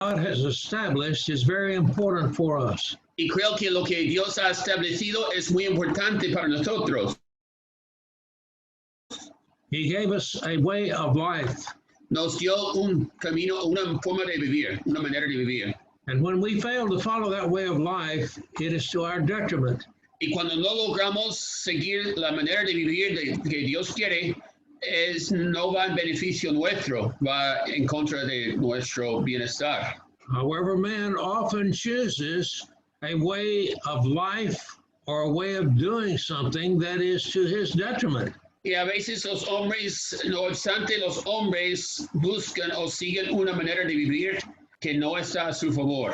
has established is very important for us. Y creo que lo que Dios ha establecido es muy importante para nosotros. He gave us a way of life. Nos dio un camino, una forma de vivir, una manera de vivir. And when we fail to follow that way of life, it is to our detriment. Y cuando no logramos seguir la manera de vivir que Dios quiere, no va en beneficio nuestro, va en contra de nuestro bienestar. However, man often chooses a way of life or a way of doing something that is to his detriment. Y a veces los hombres, no obstante, los hombres buscan o siguen una manera de vivir que no está a su favor.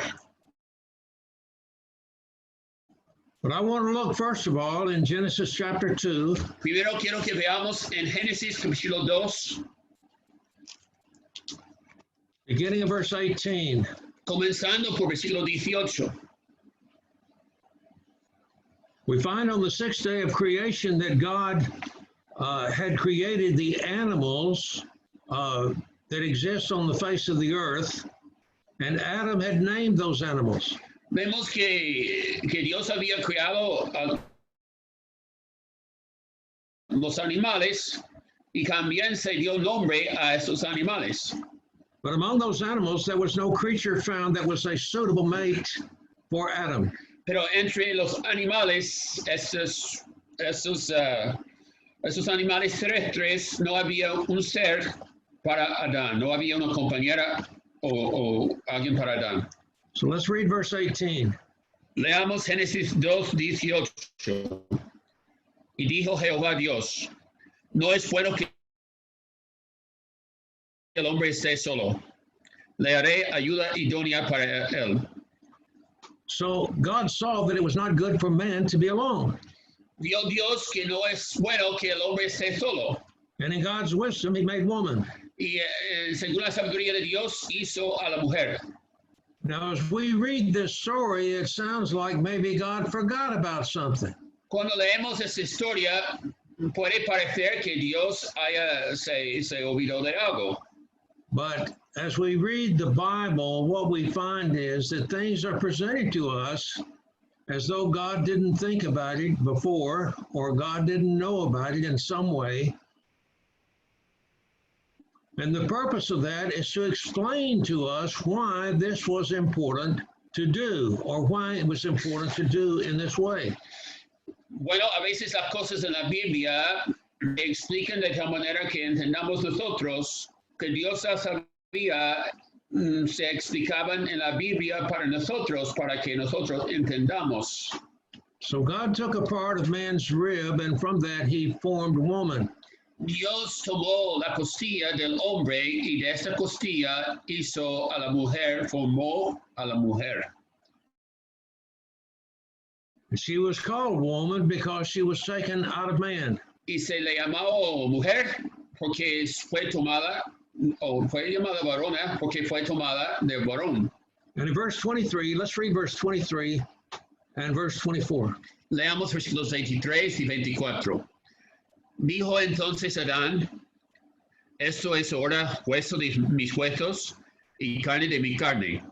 But I want to look first of all in Genesis chapter 2. Primero quiero que veamos en Génesis capítulo 2, beginning of verse 18. comenzando por versículo 18. We find on the sixth day of creation that God had created the animals that exist on the face of the earth, and Adam had named those animals. Vemos que Dios había creado los animales y también se dio nombre a esos animales. But among those animals, there was no creature found that was a suitable mate for Adam. Pero entre los animales, esos animales terrestres, no había un ser para Adán, no había una compañera o alguien para Adán. So let's read verse 18. Leamos Génesis 2:18. Y dijo Jehová Dios, no es bueno que el hombre esté solo. Le haré ayuda idónea para él. So God saw that it was not good for man to be alone. Vio Dios que no es bueno que el hombre esté solo. And in God's wisdom, he made woman. Y según la sabiduría de Dios, hizo a la mujer. Now, as we read this story, it sounds like maybe God forgot about something. Cuando leemos esta historia, puede parecer que Dios se olvidó de algo. But as we read the Bible, what we find is that things are presented to us as though God didn't think about it before, or God didn't know about it in some way. And the purpose of that is to explain to us why this was important to do, or why it was important to do in this way. Bueno, a veces las cosas en la Biblia explican de tal manera que entendamos nosotros que Dios sabía, se explicaban en la Biblia para nosotros, para que nosotros entendamos. So God took a part of man's rib, and from that he formed woman. Dios tomó la costilla del hombre y de esa costilla hizo a la mujer, formó a la mujer. She was called woman because she was taken out of man. Y se le llamó mujer porque fue tomada, o fue llamada varona porque fue tomada de varón. And in verse 23, let's read verse 23 and verse 24. Leamos versículos 23 y 24. Dijo entonces Adán, esto es ahora hueso de mis huesos y carne de mi carne.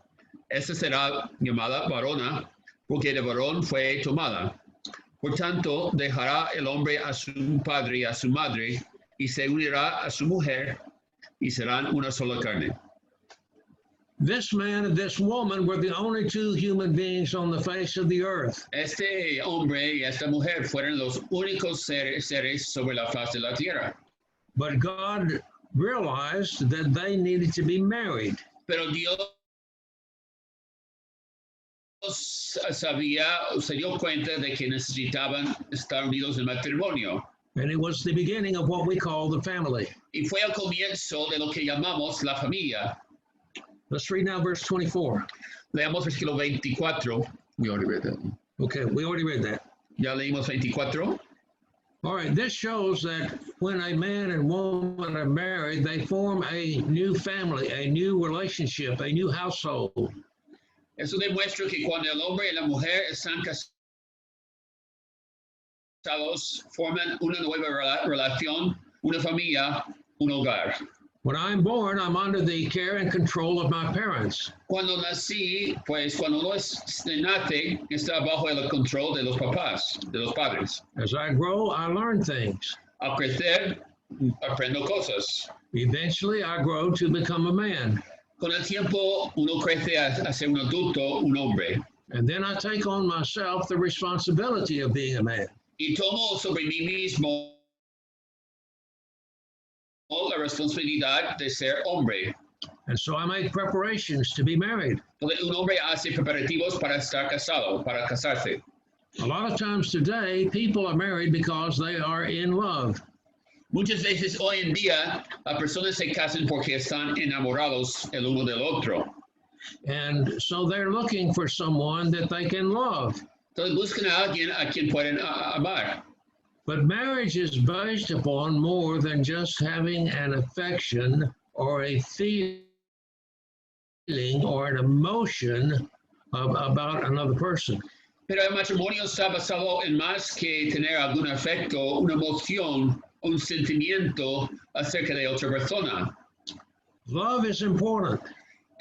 Esta será llamada varona, porque de varón fue tomada. Por tanto, dejará el hombre a su padre y a su madre, y se unirá a su mujer, y serán una sola carne. This man and this woman were the only two human beings on the face of the earth. Este hombre y esta mujer fueron los únicos seres sobre la faz de la tierra. But God realized that they needed to be married. Pero Dios se dio cuenta de que necesitaban estar unidos en matrimonio. And it was the beginning of what we call the family. Y fue el comienzo de lo que llamamos la familia. Let's read now verse 24. Leamos versículo 24. We already read that. Okay, we already read that. Ya leímos 24. All right, this shows that when a man and woman are married, they form a new family, a new relationship, a new household. Eso demuestra que cuando el hombre y la mujer están casados, forman una nueva relación, una familia, un hogar. When I'm born, I'm under the care and control of my parents. Cuando nací, pues cuando uno nace, está bajo el control de los papás, de los padres. As I grow, I learn things. Al crecer, aprendo cosas. Eventually, I grow to become a man. Con el tiempo, uno crece a ser un adulto, un hombre. And then I take on myself the responsibility of being a man. Y tomo sobre mí mismo la responsabilidad de ser hombre. And so I make preparations to be married. Entonces, un hombre hace preparativos para estar casado, para casarse. A lot of times today, people are married because they are in love. Muchas veces hoy en día, las personas se casan porque están enamorados el uno del otro. And so they're looking for someone that they can love. Entonces buscan a alguien a quien pueden amar. But marriage is based upon more than just having an affection or a feeling or an emotion about another person. Pero el matrimonio está basado en más que tener algún afecto, una emoción, un sentimiento acerca de otra persona. Love is important,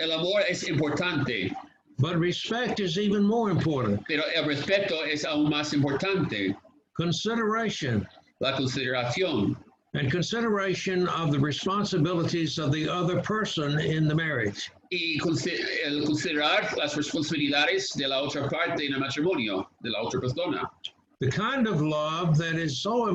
El amor es importante, but respect is even more important. pero el respeto es aún más importante. Consideration La consideración and consideration of the responsibilities of the other person in the marriage. y el considerar las responsabilidades de la otra parte en el matrimonio, de la otra persona. The kind of love that is so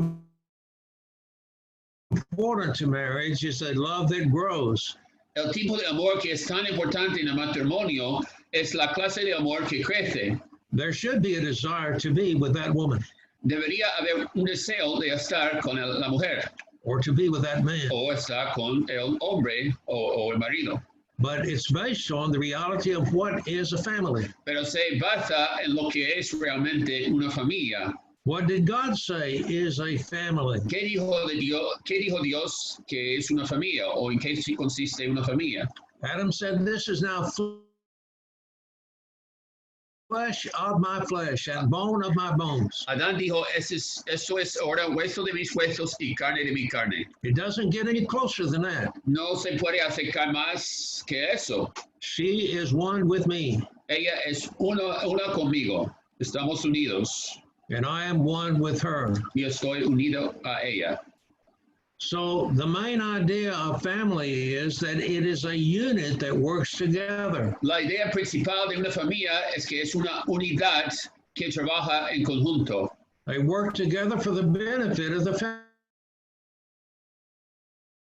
important to marriage is a love that grows. El tipo de amor que es tan importante en el matrimonio es la clase de amor que crece. There should be a desire to be with that woman Debería haber un deseo de estar con la mujer or to be with that man. o estar con el hombre o el marido. But it's based on the reality of what is a family. Pero se basa en lo que es realmente una familia. What did God say is a family? ¿Qué dijo Dios que es una familia o en qué consiste una familia? Adam said, "This is now flesh of my flesh and bone of my bones." Adán dijo, esto es ahora hueso de mis huesos y carne de mi carne. It doesn't get any closer than that. No se puede acercar más que eso. She is one with me, Ella es una conmigo. Estamos unidos. and I am one with her. Yo estoy unido a ella. So the main idea of family is that it is a unit that works together. La idea principal de una familia es que es una unidad que trabaja en conjunto. They work together for the benefit of the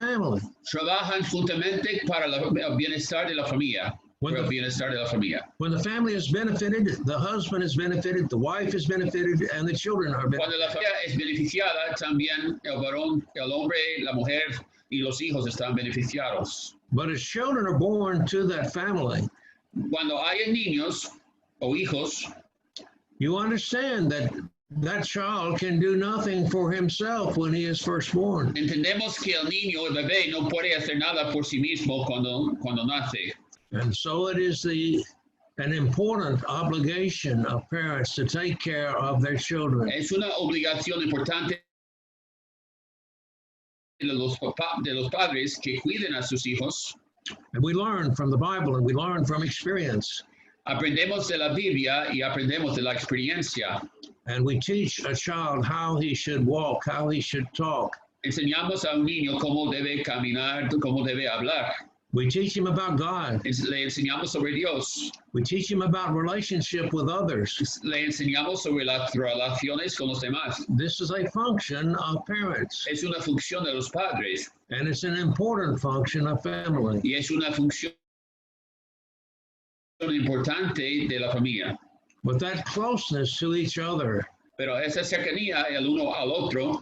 family. Trabajan juntamente para el bienestar de la familia. Para el bienestar de la familia. When the family is benefited, the husband is benefited, the wife is benefited, and the children are benefited. Cuando la familia es beneficiada, también el varón, el hombre, la mujer y los hijos están beneficiados. But as children are born to that family, Cuando hay niños o hijos, you understand that that child can do nothing for himself when he is first born. entendemos que el niño, el bebé, no puede hacer nada por sí mismo cuando nace. And so it is an important obligation of parents to take care of their children. Es una obligación importante de los padres que cuiden a sus hijos. And we learn from the Bible and we learn from experience. Aprendemos de la Biblia y aprendemos de la experiencia. And we teach a child how he should walk, how he should talk. Enseñamos a un niño cómo debe caminar, cómo debe hablar. We teach him about God. Le enseñamos sobre Dios. We teach him about relationship with others. Le enseñamos sobre las relaciones con los demás. This is a function of parents, Es una función de los padres and it's an important function of family. y es una función importante de la familia. With that closeness to each other, Pero esa cercanía el uno al otro,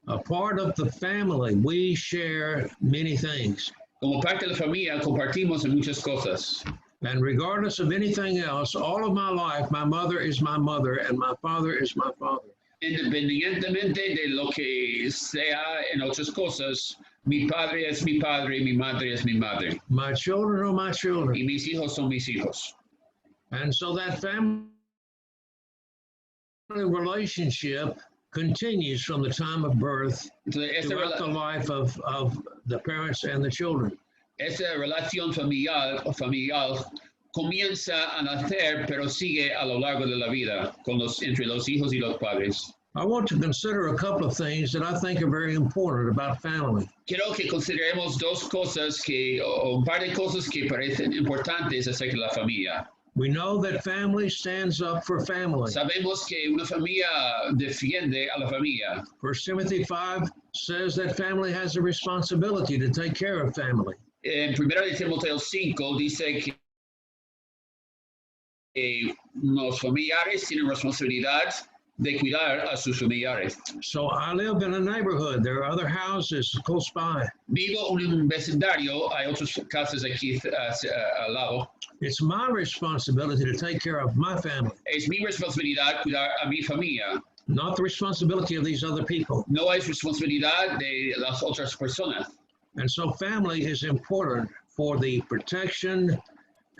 a part of the family, we share many things. como parte de la familia, compartimos en muchas cosas. And regardless of anything else, all of my life, my mother is my mother and my father is my father. Independientemente de lo que sea en otras cosas, mi padre es mi padre, mi madre es mi madre, My children are my children. y mis hijos son mis hijos. And so that family relationship continues from the time of birth Entonces, throughout the life of the parents and the children. esta relación familiar comienza a nacer, pero sigue a lo largo de la vida entre los hijos y los padres. I want to consider a couple of things that I think are very important about family. Quiero que consideremos dos cosas o un par de cosas que parecen importantes acerca de la familia. We know that family stands up for family. Sabemos que una familia defiende a la familia. 1 Timothy 5 says that family has a responsibility to take care of family. En 1 Timoteo 5 dice que los familiares tienen responsabilidad de cuidar a sus familiares. So I live in a neighborhood. There are other houses close by. Vivo en un vecindario, hay otras casas aquí al lado. It's my responsibility to take care of my family, Es mi responsabilidad cuidar a mi familia. not the responsibility of these other people. No es responsabilidad de las otras personas. And so family is important for the protection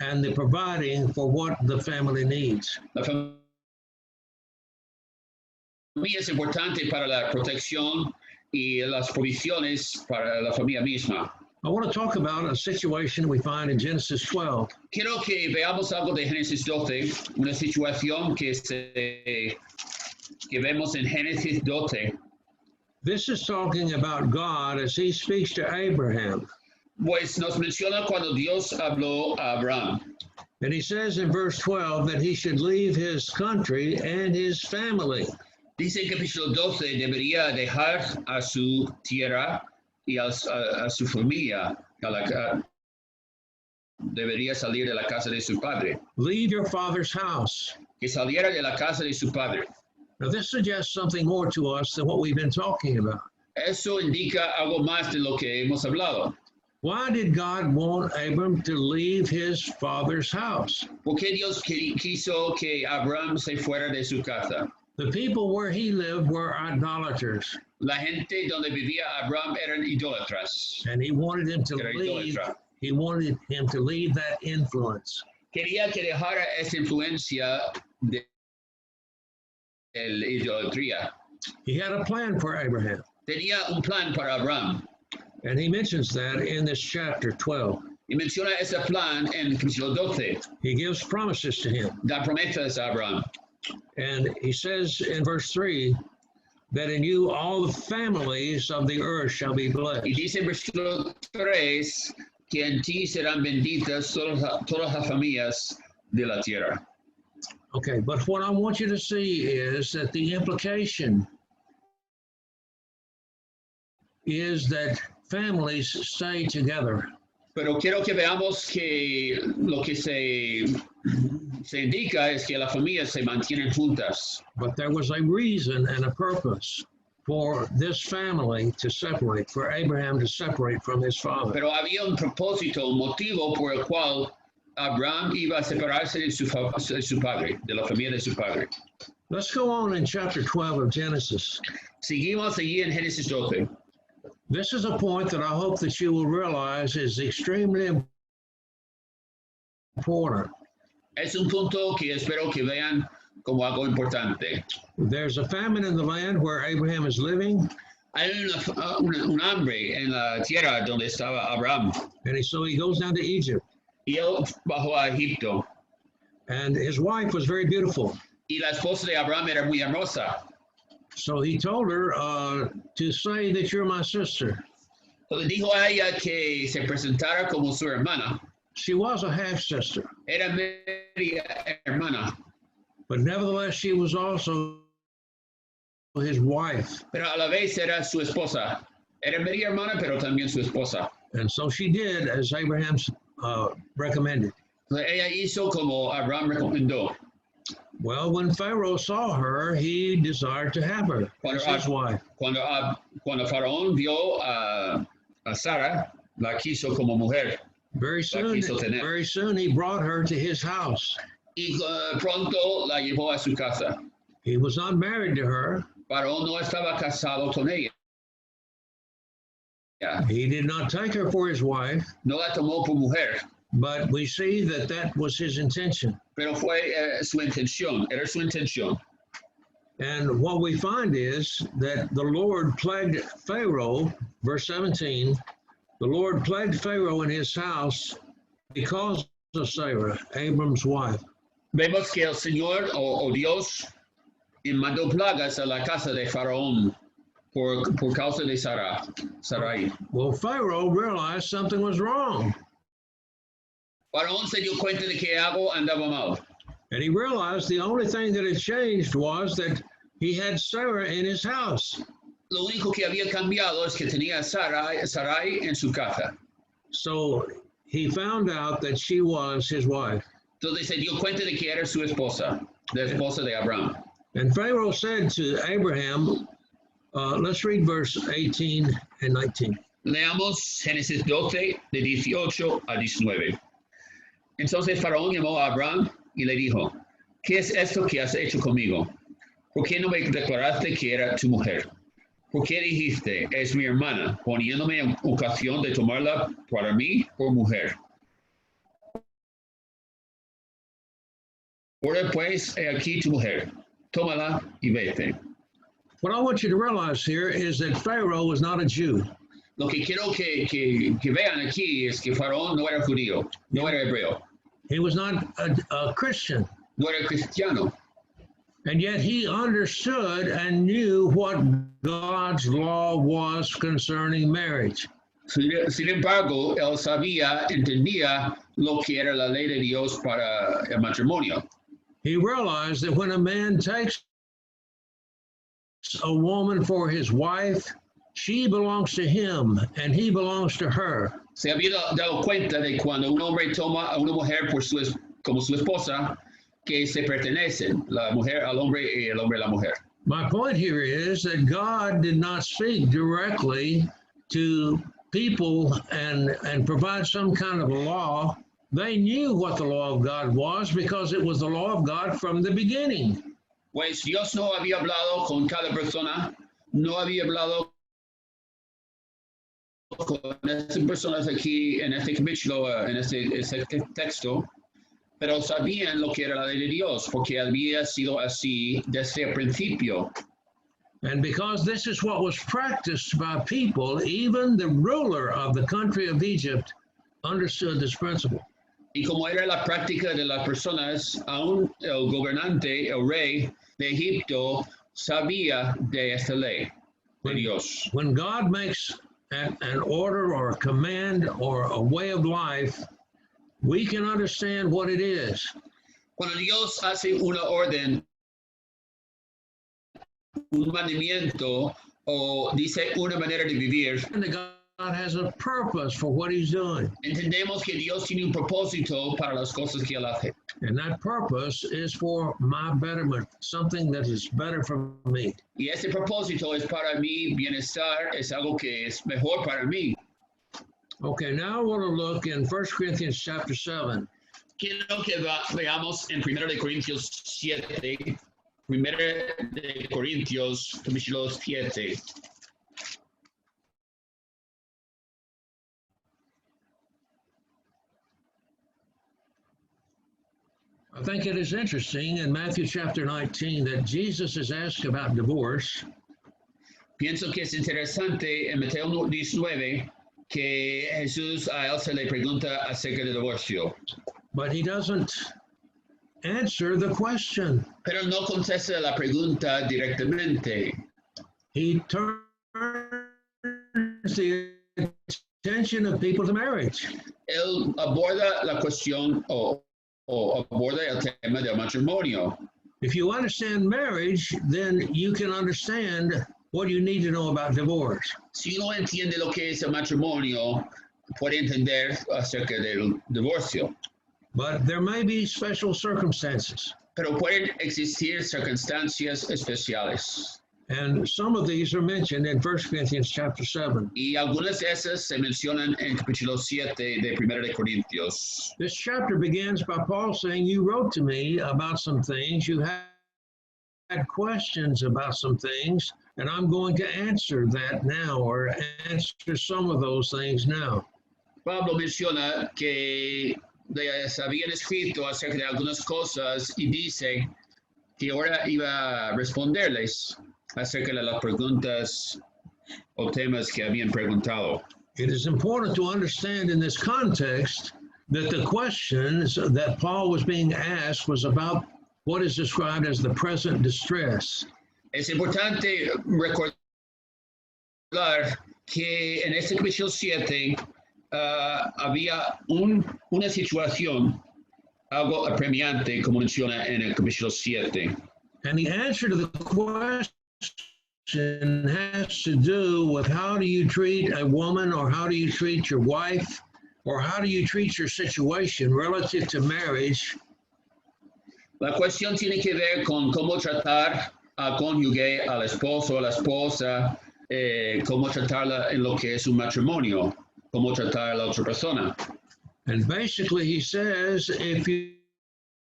and the providing for what the family needs. La familia es importante para la protección y las provisiones para la familia misma. I want to talk about a situation we find in Genesis 12. Quiero que veamos algo de Génesis 12, una situación que vemos en Génesis 12. This is talking about God as he speaks to Abraham. Pues nos menciona cuando Dios habló a Abraham. And he says in verse 12 that he should leave his country and his family. Dice en capítulo 12, debería dejar a su tierra y a su familia. Debería salir de la casa de su padre. Leave your father's house. Que saliera de la casa de su padre. Now this suggests something more to us than what we've been talking about. Eso indica algo más de lo que hemos hablado. Why did God want Abram to leave his father's house? ¿Por qué Dios quiso que Abraham se fuera de su casa? The people where he lived were idolaters, La gente donde vivía Abraham eran idólatras. and he wanted him to Era leave. idólatra. He wanted him to leave that influence. Quería que dejara esa influencia de la idolatría. He had a plan for Abraham, Tenía un plan para Abraham. and he mentions that in this chapter 12. Y menciona ese plan en capítulo 12. He gives promises to him, Da promesas a Abraham. and he says in verse 3 that in you all the families of the earth shall be blessed. Y dice en versículo 3 que en ti serán benditas todas las familias de la tierra. Okay, but what I want you to see is that the implication is that families stay together. Pero quiero que veamos que lo que se indica es que las familias se mantienen juntas. But there was a reason and a purpose for this family to separate, for Abraham to separate from his father. Pero había un propósito, un motivo por el cual Abraham iba a separarse de su padre, de la familia de su padre. Let's go on in chapter 12 of Genesis. Seguimos allí en Génesis 12. This is a point that I hope that you will realize is extremely important. Es un punto que espero que vean como algo importante. There's a famine in the land where Abraham is living, Hay un hambre en la tierra donde estaba Abraham. and so he goes down to Egypt. Y él bajó a Egipto. And his wife was very beautiful. Y la esposa de Abraham era muy hermosa. So he told her to say that you're my sister. Entonces dijo a ella que se presentara como su hermana. She was a half-sister, Era media hermana. but nevertheless she was also his wife. Pero a la vez era su esposa. Era media hermana, pero también su esposa. And so she did as Abraham recommended. Entonces ella hizo como Abraham recomendó. Well, when Pharaoh saw her, he desired to have her as his wife. Cuando Faraón vio a Sara, la quiso como mujer. Very soon he brought her to his house. Y pronto la llevó a su casa. He was not married to her. Faraón no estaba casado con ella. He did not take her for his wife, No la tomó por mujer, but we see that that was his intention. pero fue su intención, era su intención. And what we find is that the Lord plagued Pharaoh, verse 17, the Lord plagued Pharaoh in his house because of Sarah, Abram's wife. Vemos que el Señor o Dios mandó plagas a la casa de Faraón por causa de Sarai. Well, Pharaoh realized something was wrong. Faraón se dio cuenta de que algo andaba mal. And he realized the only thing that had changed was that he had Sarah in his house. Lo único que había cambiado es que tenía Sarai en su casa. So he found out that she was his wife. Entonces se dio cuenta de que era su esposa, la esposa de Abraham. And Pharaoh said to Abraham, let's read verse 18 and 19. Leamos Génesis 12, de 18 a 19. Entonces Faraón llamó a Abraham y le dijo, ¿qué es esto que has hecho conmigo? ¿Por qué no me declaraste que era tu mujer? ¿Por qué dijiste, es mi hermana, poniéndome en ocasión de tomarla para mí por mujer? Ahora pues, he aquí tu mujer, tómala y vete. What I want you to realize here is that Pharaoh was not a Jew. Lo que quiero que vean aquí es que Faraón no era judío, no era hebreo. He was not a Christian. No era cristiano. And yet he understood and knew what God's law was concerning marriage. Sin embargo, él sabía, entendía lo que era la ley de Dios para el matrimonio. He realized that when a man takes a woman for his wife, she belongs to him and he belongs to her. Se había dado cuenta de cuando un hombre toma a una mujer como su esposa, que se pertenecen, la mujer al hombre y el hombre a la mujer. My point here is that God did not speak directly to people and provide some kind of a law. They knew what the law of God was because it was the law of God from the beginning. Pues Dios no había hablado con cada persona, no había hablado con estas personas aquí en este capítulo, en este texto, pero sabían lo que era la ley de Dios, porque había sido así desde el principio. And because this is what was practiced by people, even the ruler of the country of Egypt understood this principle. Y como era la práctica de las personas, aún el gobernante, el rey de Egipto, sabía de esta ley de Dios. When God makes an order or a command or a way of life, we can understand what it is. Cuando Dios hace una orden, un mandamiento, o dice una manera de vivir, And God has a purpose for what he's doing. entendemos que Dios tiene un propósito para las cosas que Él hace. And that purpose is for my betterment, something that is better for me. Y ese propósito es para mi bienestar, es algo que es mejor para mí. Okay, now I want to look in 1 Corinthians chapter 7. Quiero que veamos en 1 de Corintios 7, 1 de Corintios capítulo 7. I think it is interesting in Matthew chapter 19 that Jesus is asked about divorce. Pienso que es interesante en Mateo 19 que Jesús a él se le pregunta acerca del divorcio. But he doesn't answer the question. Pero no contesta la pregunta directamente. He turns the attention of people to marriage. Él aborda la cuestión o aborda el tema del matrimonio. If you understand marriage, then you can understand what you need to know about divorce. Si uno entiende lo que es el matrimonio, puede entender acerca del divorcio. But there may be special circumstances. Pero pueden existir circunstancias especiales. And some of these are mentioned in 1 Corinthians chapter 7. Y algunas de esas se mencionan en capítulo 7 de 1 de Corintios. This chapter begins by Paul saying, you wrote to me about some things, you had questions about some things, and I'm going to answer that now, or answer some of those things now. Pablo menciona que les habían escrito acerca de algunas cosas y dice, que ahora iba a responderles acerca de las preguntas o temas que habían preguntado. It is important to understand in this context that the questions that Paul was being asked was about what is described as the present distress. Es importante recordar que en este capítulo 7 había una situación algo apremiante, como menciona en el capítulo 7. And the answer to the question has to do with how do you treat a woman, or how do you treat your wife, or how do you treat your situation relative to marriage. La cuestión tiene que ver con cómo tratar al cónyuge, al esposo, a la esposa, cómo tratarla en lo que es un matrimonio, cómo tratar a la otra persona. And basically he says, if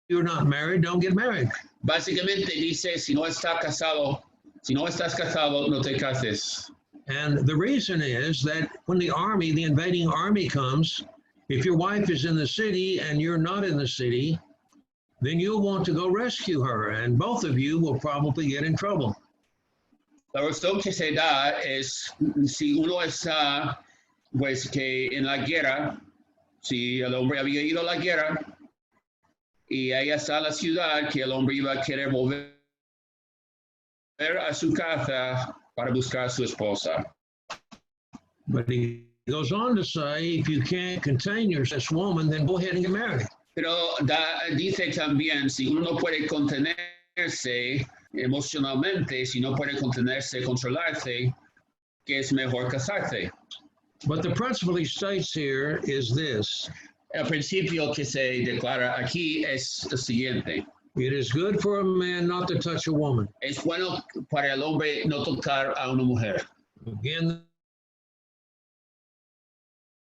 you're not married, don't get married. Básicamente dice, si no estás casado, no te cases. And the reason is that when the invading army comes, if your wife is in the city and you're not in the city, then you'll want to go rescue her, and both of you will probably get in trouble. La razón que se da es si uno está, pues que en la guerra, si el hombre había ido a la guerra y ella está en la ciudad, que el hombre iba a querer volver a su casa para buscar a su esposa. But he goes on to say, if you can't contain yourself, woman, then go ahead and get married. Pero dice también, si uno no puede contenerse emocionalmente, si no puede contenerse, controlarse, que es mejor casarse. But the principle he states here is this. El principio que se declara aquí es el siguiente. It is good for a man not to touch a woman. Es bueno para el hombre no tocar a una mujer. Again,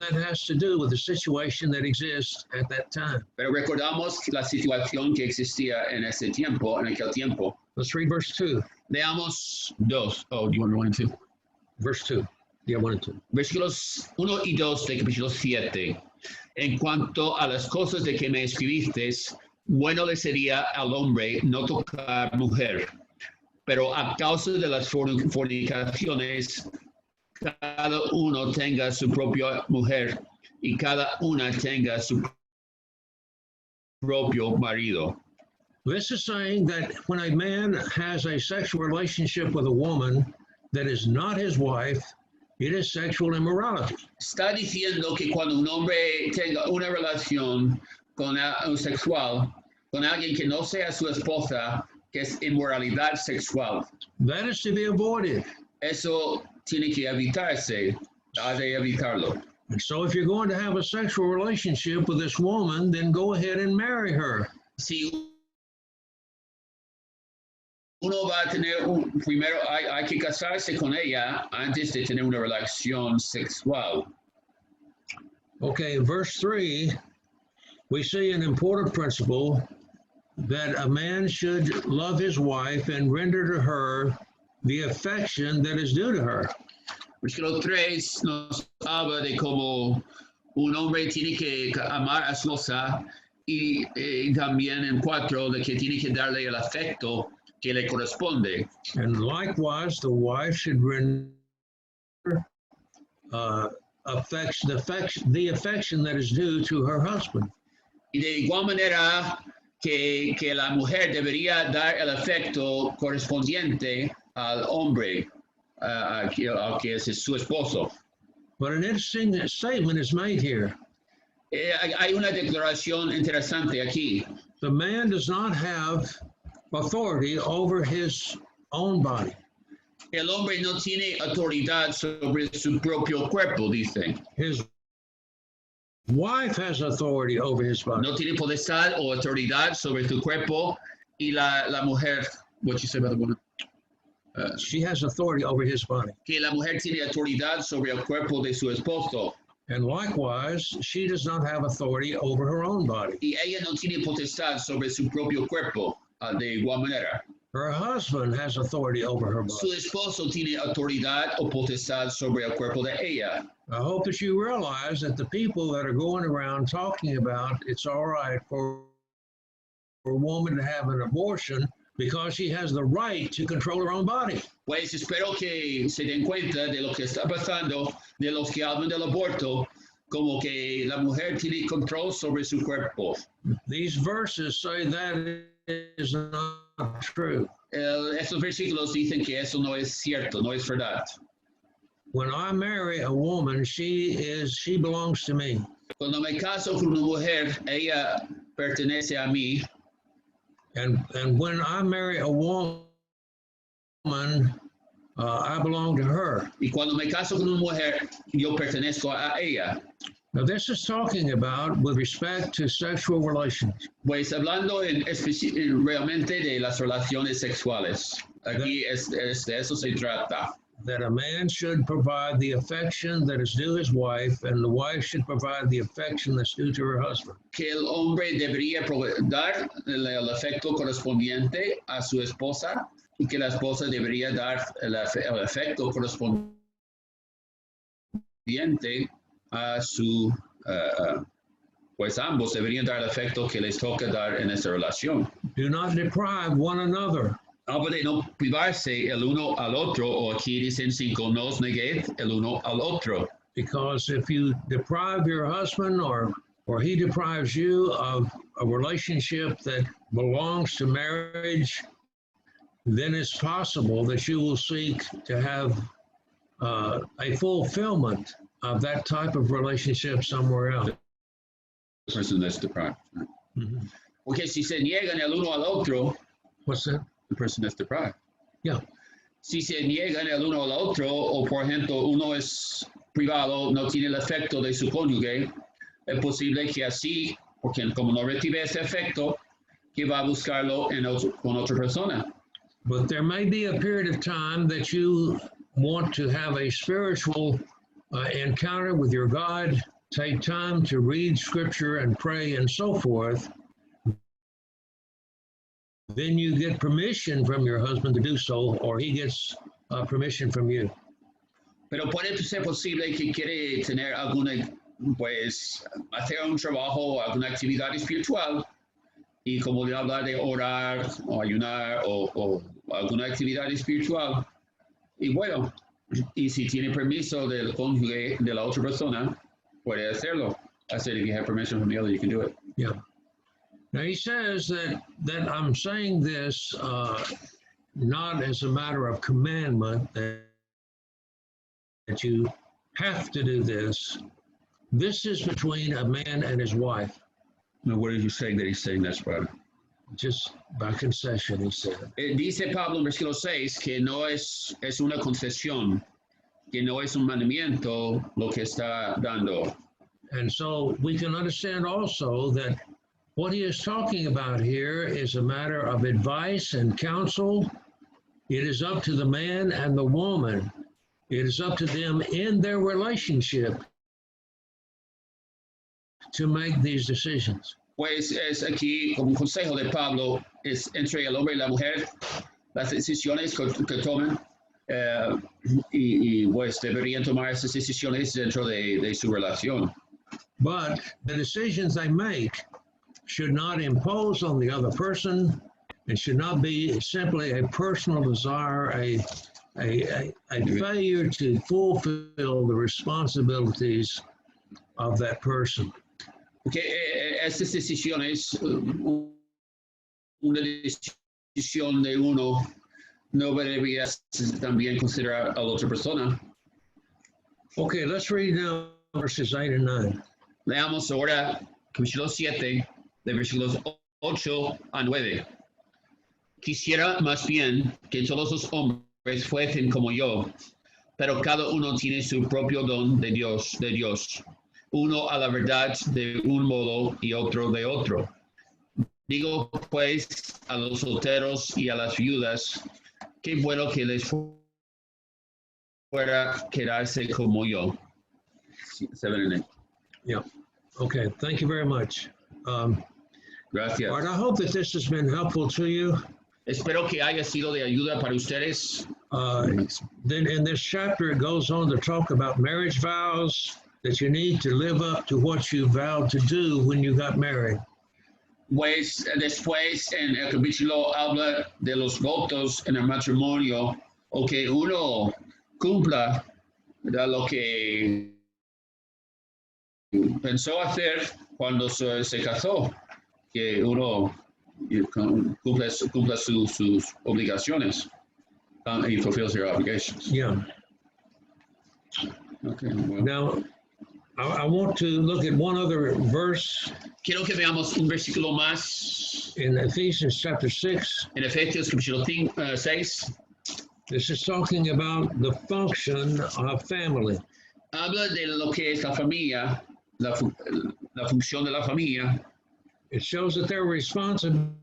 that has to do with the situation that exists at that time. Pero recordamos la situación que existía en ese tiempo, en aquel tiempo. Let's read verse 2. Leamos 2. Oh, do you want 1 and 2? Verse 2. Yeah, 1 and 2. Versículos 1 y 2 del capítulo 7. En cuanto a las cosas de que me escribiste, bueno le sería al hombre no tocar mujer, pero a causa de las fornicaciones, cada uno tenga su propia mujer y cada una tenga su propio marido. This is saying that when a man has a sexual relationship with a woman that is not his wife, it is sexual immorality. Está diciendo que cuando un hombre tenga una relación con un sexual, con alguien que no sea su esposa, que es inmoralidad sexual. That is to be avoided. Eso tiene que evitarse, ha de evitarlo. And so if you're going to have a sexual relationship with this woman, then go ahead and marry her. Si uno va a tener, primero hay que casarse con ella antes de tener una relación sexual. Okay, in verse 3, we see an important principle that a man should love his wife and render to her the affection that is due to her. Versículo 3 nos habla de cómo un hombre tiene que amar a su esposa y también en 4 de que tiene que darle el afecto que le corresponde. And likewise, the wife should render the affection that is due to her husband. Y de igual manera que la mujer debería dar el afecto correspondiente al hombre, al que es su esposo. But an interesting statement is made here. Hay una declaración interesante aquí. The man does not have authority over his own body. El hombre no tiene autoridad sobre su propio cuerpo, dice. His wife has authority over his body. No tiene potestad o autoridad sobre su cuerpo y la mujer, what you say about the woman? She has authority over his body. Que la mujer tiene autoridad sobre el cuerpo de su esposo. And likewise, she does not have authority over her own body. Y ella no tiene potestad sobre su propio cuerpo, de igual manera. Her husband has authority over her Su body. esposo tiene autoridad o potestad sobre el cuerpo de ella. I hope that you realize that the people that are going around talking about it's all right for a woman to have an abortion because she has the right to control her own body. Pues espero que se den cuenta de lo que está pasando, de los que hablan del aborto, como que la mujer tiene control sobre su cuerpo. These verses say that is not true. Estos versículos dicen que eso no es cierto, no es verdad. When I marry a woman, she belongs to me. Cuando me caso con una mujer, ella pertenece a mí. And when I marry a woman, I belong to her. Y cuando me caso con una mujer, yo pertenezco a ella. Now, this is talking about with respect to sexual relations. Pues hablando realmente de las relaciones sexuales. Aquí de eso se trata. That a man should provide the affection that is due his wife, and the wife should provide the affection that's due to her husband. Que el hombre debería dar el afecto correspondiente a su esposa y que la esposa debería dar el afecto correspondiente a su, pues ambos deberían dar el afecto que les toca dar en esa relación. Do not deprive one another. Habla de no privarse el uno al otro, o aquí dicen 5, no os neguéis el uno al otro. Because if you deprive your husband or he deprives you of a relationship that belongs to marriage, then it's possible that you will seek to have a fulfillment of that type of relationship somewhere else. The person that's deprived. Mm-hmm. Porque si se niegan el uno al otro, what's that? The person that's deprived. Yeah. Si se niegan el uno al otro, o por ejemplo, uno es privado, no tiene el afecto de su cónyuge, es posible que así, porque como no recibe ese afecto, que va a buscarlo con otra persona. But there may be a period of time that you want to have a spiritual encounter with your God, take time to read scripture and pray and so forth. Then you get permission from your husband to do so, or he gets permission from you. Pero puede ser posible que quiere tener alguna, pues, hacer un trabajo, alguna actividad espiritual, y como le habla de orar, o ayunar, o alguna actividad espiritual, y bueno, y si tiene permiso del cónyuge de la otra persona, puede hacerlo. I said, if you have permission from the other, you can do it. Yeah. Now he says that I'm saying this not as a matter of commandment, that you have to do this. This is between a man and his wife. Now, what are you saying that he's saying that's brother? Just by concession, he said. Dice Pablo en versículo 6 que no es una concesión, que no es un mandamiento lo que está dando. And so we can understand also that what he is talking about here is a matter of advice and counsel. It is up to the man and the woman. It is up to them in their relationship to make these decisions. Pues es aquí, como un consejo de Pablo, es entre el hombre y la mujer, las decisiones que tomen, y pues deberían tomar esas decisiones dentro de su relación. But the decisions they make should not impose on the other person. It should not be simply a personal desire, a failure to fulfill the responsibilities of that person. Porque estas decisiones, una decisión de uno no debería también considerar a la otra persona. Okay, let's read now verses 8 and 9. Leamos ahora capítulo 7, de versículos 8 a 9. Quisiera más bien que todos los hombres fuesen como yo, pero cada uno tiene su propio don de Dios. Uno a la verdad de un modo y otro de otro. Digo pues a los solteros y a las viudas, qué bueno que les fuera quedarse como yo. 7 and 8. Yeah. Okay. Thank you very much. Gracias. Art, I hope that this has been helpful to you. Espero que haya sido de ayuda para ustedes. Then in this chapter, it goes on to talk about marriage vows, that you need to live up to what you vowed to do when you got married. Pues después en el capítulo habla de los votos en el matrimonio o que uno cumpla de lo que pensó hacer cuando se casó, que uno cumpla sus obligaciones y fulfills your obligations. Yeah. Okay, well. Now, I want to look at one other verse Quiero que veamos un versículo más in Ephesians chapter 6. en Efesios capítulo 6. This is talking about the function of family. Habla de lo que es la familia, la función de la familia. It shows that there are responsibilities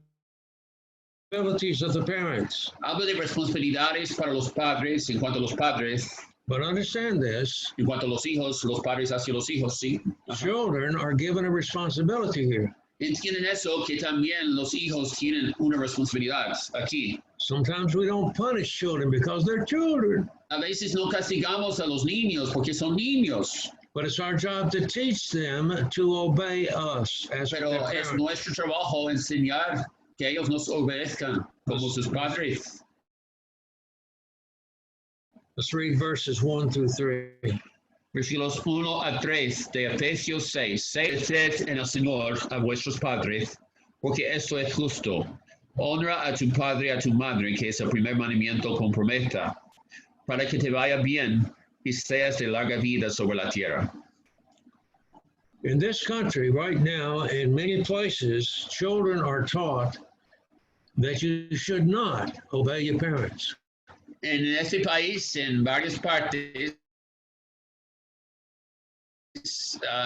of the parents. Habla de responsabilidades para los padres en cuanto a los padres, But understand this, en cuanto a los hijos, los padres hacia los hijos, sí. Ajá. children are given a responsibility here. Entienden eso, que también los hijos tienen una responsabilidad aquí. Sometimes we don't punish children because they're children, A veces no castigamos a los niños porque son niños, but it's our job to teach them to obey us as pero their es parents. nuestro trabajo enseñar que ellos nos obedezcan como sus padres. Let's read verses 1 through 3. Versículos 1 a 3 de Efesios 6. Sed en el Señor a vuestros padres, porque esto es justo. Honra a tu padre y a tu madre, que es el primer mandamiento con promesa, para que te vaya bien y seas de larga vida sobre la tierra. In this country right now, in many places, children are taught that you should not obey your parents. En este país, en varias partes,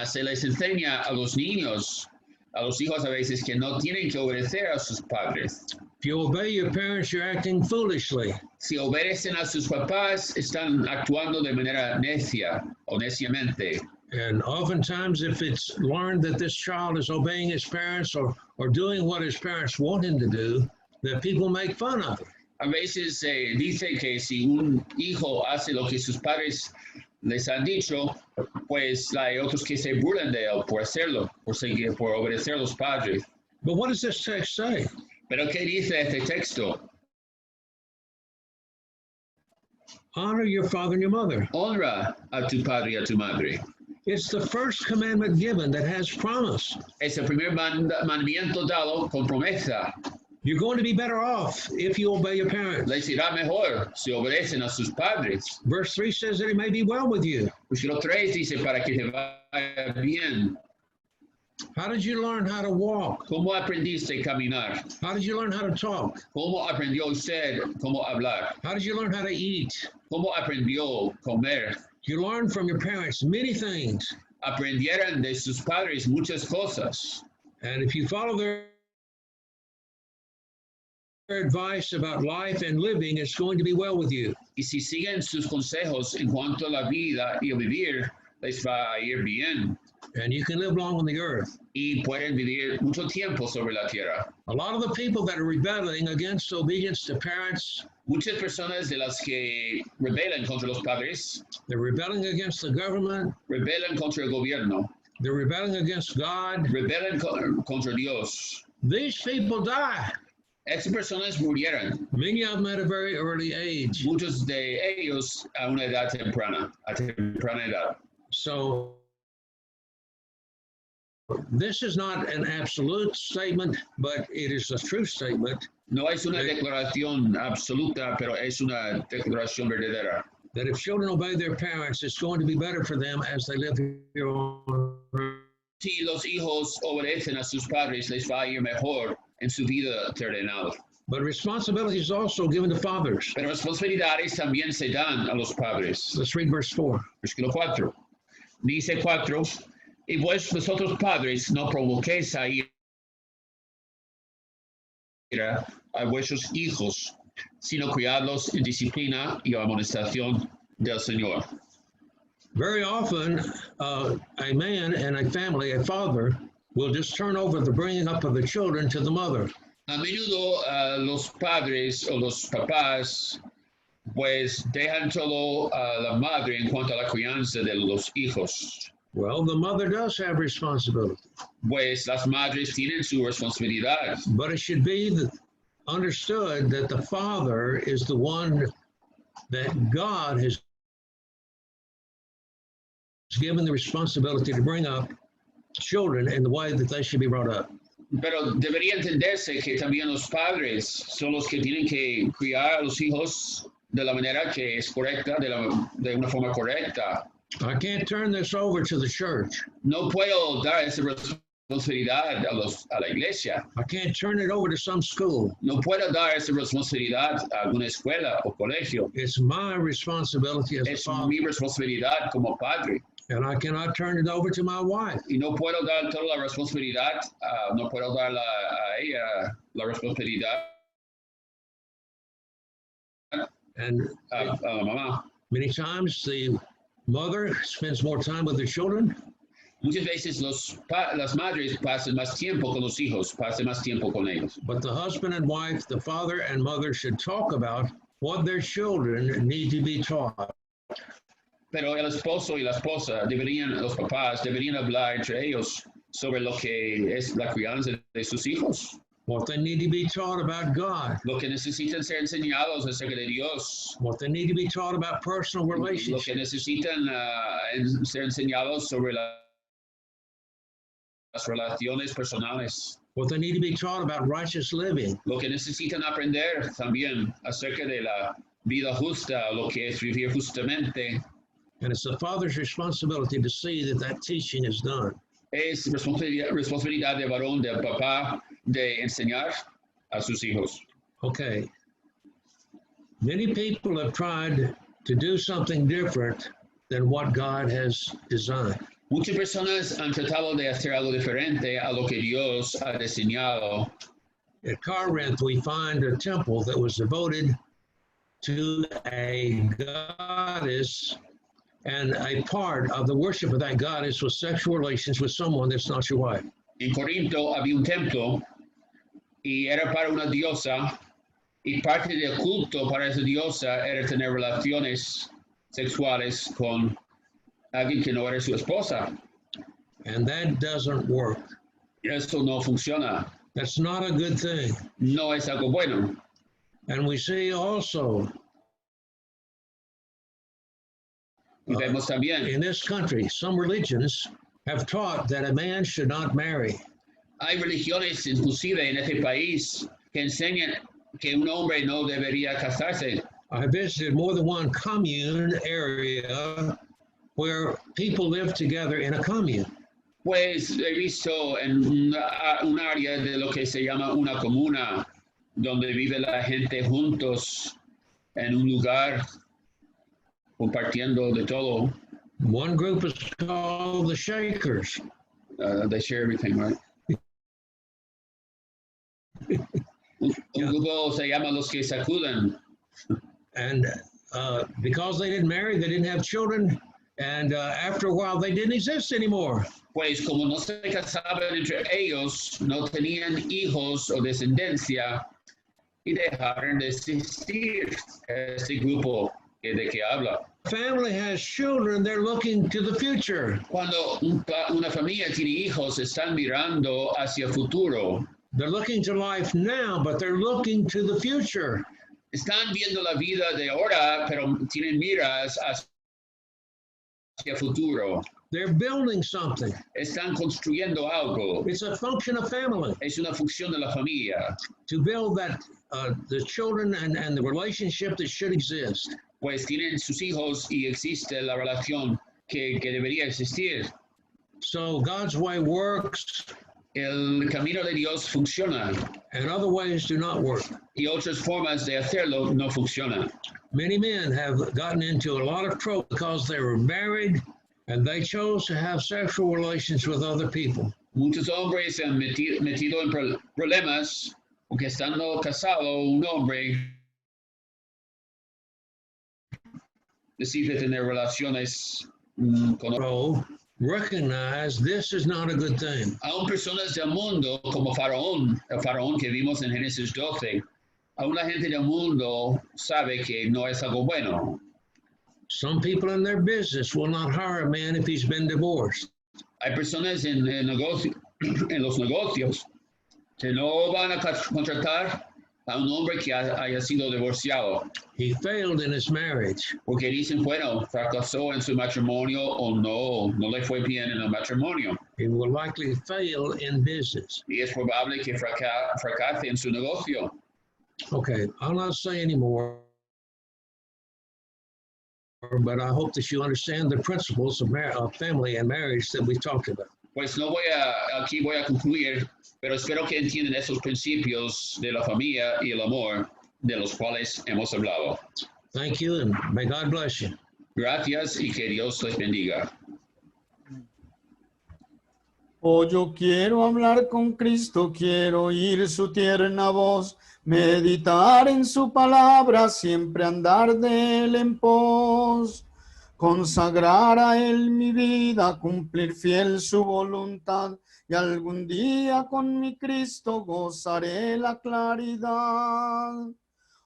se les enseña a los niños, a los hijos a veces, que no tienen que obedecer a sus padres. If you obey your parents, you're acting foolishly. Si obedecen a sus papás, están actuando de manera necia o neciamente. And oftentimes, if it's learned that this child is obeying his parents or doing what his parents want him to do, that people make fun of him. A veces se dice que si un hijo hace lo que sus padres les han dicho, pues hay otros que se burlan de él por hacerlo, por obedecer a los padres. But what does this text say? Pero ¿qué dice este texto? Honor your father and your mother. Honra a tu padre y a tu madre. It's the first commandment given that has promise. Es el primer mandamiento dado con promesa. You're going to be better off if you obey your parents. Les irá mejor si obedecen a sus padres. Verse 3 says that it may be well with you. Versículo 3 dice para que te vaya bien. How did you learn how to walk? ¿Cómo aprendiste a caminar? How did you learn how to talk? ¿Cómo aprendió usted cómo hablar? How did you learn how to eat? ¿Cómo aprendió comer? You learn from your parents many things. Aprendieron de sus padres muchas cosas. And if you follow their advice about life and living, it's going to be well with you. Y si siguen sus consejos en cuanto a la vida y a vivir, les va a ir bien. And you can live long on the earth. Y pueden vivir mucho tiempo sobre la tierra. A lot of the people that are rebelling against obedience to parents, Muchas personas de las que rebelan contra los padres, they're rebelling against the government, rebelan contra el gobierno, they're rebelling against God. rebelan contra Dios. These people die. Estas personas murieron, Many of them at a very early age. muchos de ellos a una edad temprana, a temprana edad. So this is not an absolute statement, but it is a true statement No es una declaración absoluta, pero es una declaración verdadera. that if children obey their parents, it's going to be better for them as they live here on earth. Si los hijos obedecen a sus padres, les va a ir mejor en su vida terrenal. But responsibility is also given to fathers. Pero responsabilidades también se dan a los padres. Let's read verse 4. Versículo 4. Dice 4, y vosotros padres no provoquéis a ira a vuestros hijos, sino criadlos en disciplina y amonestación del Señor. Very often, a man and a family, a father, will just turn over the bringing up of the children to the mother. A menudo los padres o los papás pues dejan todo a la madre en cuanto a la crianza de los hijos. Well, the mother does have responsibility, Pues las madres tienen su responsabilidad, but it should be understood that the father is the one that God has given the responsibility to bring up children in the way that they should be brought up. pero debería entenderse que también los padres son los que tienen que criar a los hijos de la manera que es correcta, de una forma correcta. I can't turn this over to the church. No puedo dar esa responsabilidad a la iglesia. I can't turn it over to some school. No puedo dar esa responsabilidad a alguna escuela o colegio. It's my responsibility as a Es father, mi responsabilidad como padre. and I cannot turn it over to my wife. Y no puedo dar toda la responsabilidad, no puedo dar a ella la responsabilidad And a la mamá. many times the mother spends more time with the children, Muchas veces las madres pasan más tiempo con los hijos, pasan más tiempo con ellos. but the husband and wife, the father and mother should talk about what their children need to be taught. Pero el esposo y la esposa los papás deberían hablar entre ellos sobre lo que es la crianza de sus hijos, What they need to be taught about God, lo que necesitan ser enseñados acerca de Dios, what they need to be taught about personal lo que relationships, necesitan ser enseñados sobre las relaciones personales, what they need to be taught about righteous living, lo que necesitan aprender también acerca de la vida justa, lo que es vivir justamente. and it's the father's responsibility to see that that teaching is done. Es responsabilidad de varón, del papá, de enseñar a sus hijos. Okay. Many people have tried to do something different than what God has designed. Muchas personas han tratado de hacer algo diferente a lo que Dios ha diseñado. At Corinth, we find a temple that was devoted to a goddess, and a part of the worship of that goddess was sexual relations with someone that's not your wife. En Corinto había un templo y era para una diosa, y parte del culto para esa diosa era tener relaciones sexuales con alguien que no era su esposa. And that doesn't work. Y eso no funciona. That's not a good thing. No es algo bueno. And we see also Y vemos también, in this country, some religions have taught that a man should not marry. hay religiones inclusive en este país que enseñan que un hombre no debería casarse. I visited more than one commune area where people live together in a commune. Pues he visto en un área de lo que se llama una comuna, donde vive la gente juntos en un lugar compartiendo de todo. One group is called the Shakers. They share everything, right? Un grupo se llama los que sacuden. And because they didn't marry, they didn't have children, and after a while, they didn't exist anymore. Pues como no se casaban entre ellos, no tenían hijos o descendencia y dejaron de existir este grupo de que habla. Family has children, they're looking to the future. Cuando una familia tiene hijos, están mirando hacia el futuro. They're looking to life now, but they're looking to the future. Están viendo la vida de ahora, pero tienen miras hacia el futuro. They're building something. Están construyendo algo. It's a function of family Es una función de la familia. to build that the children and the relationship that should exist. Pues tienen sus hijos y existe la relación que debería existir. So God's way works, El camino de Dios funciona and other ways do not work. y otras formas de hacerlo no funcionan. Many men have gotten into a lot of trouble because they were married and they chose to have sexual relations with other people. Muchos hombres se han metido en problemas porque estando casado un hombre decide tener relaciones con otros. So recognize this is not a good thing. Aún personas del mundo como Faraón, el Faraón que vimos en Génesis 12, aún la gente del mundo sabe que no es algo bueno. Some people in their business will not hire a man if he's been divorced. Hay personas en los negocios que no van a contratar a un hombre que haya sido divorciado, He failed in his marriage. porque dicen, bueno, fracasó en su matrimonio o no le fue bien en el matrimonio. He will likely fail in business. Y es probable que fracase en su negocio. Okay, I'll not say any more, but I hope that you understand the principles of family and marriage that we talked about. Pues aquí voy a concluir, pero espero que entiendan esos principios de la familia y el amor de los cuales hemos hablado. Thank you, and may God bless you. Gracias y que Dios les bendiga. Oh, yo quiero hablar con Cristo, quiero oír su tierna voz, meditar en su palabra, siempre andar de él en pos. Consagrar a él mi vida, cumplir fiel su voluntad, y algún día con mi Cristo gozaré la claridad.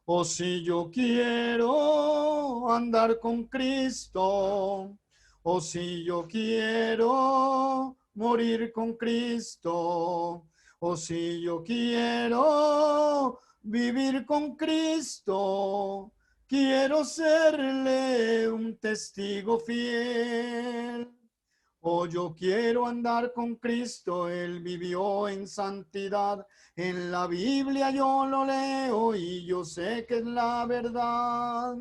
Oh, si yo quiero andar con Cristo, oh, si yo quiero morir con Cristo, oh, si yo quiero vivir con Cristo, quiero serle un testigo fiel. Oh, yo quiero andar con Cristo, Él vivió en santidad. En la Biblia yo lo leo y yo sé que es la verdad.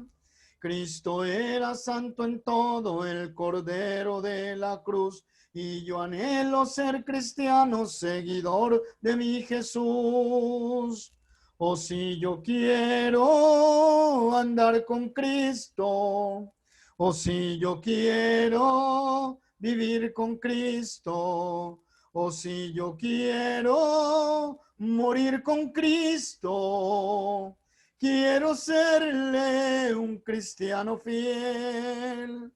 Cristo era santo en todo, el Cordero de la cruz. Y yo anhelo ser cristiano, seguidor de mi Jesús. Oh, si yo quiero andar con Cristo, oh, si yo quiero vivir con Cristo, oh, si yo quiero morir con Cristo, quiero serle un cristiano fiel.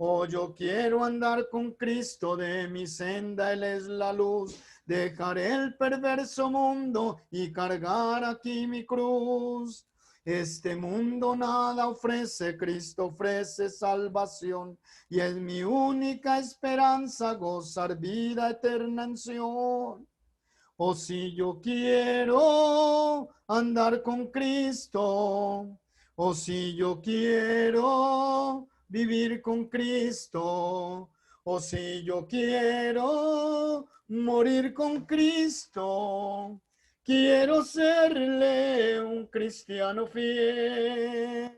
Oh, yo quiero andar con Cristo, de mi senda Él es la luz. Dejaré el perverso mundo y cargar aquí mi cruz. Este mundo nada ofrece, Cristo ofrece salvación. Y es mi única esperanza gozar vida eterna en Sion. Oh, si yo quiero andar con Cristo, oh, si yo quiero vivir con Cristo, o si yo quiero morir con Cristo, quiero serle un cristiano fiel.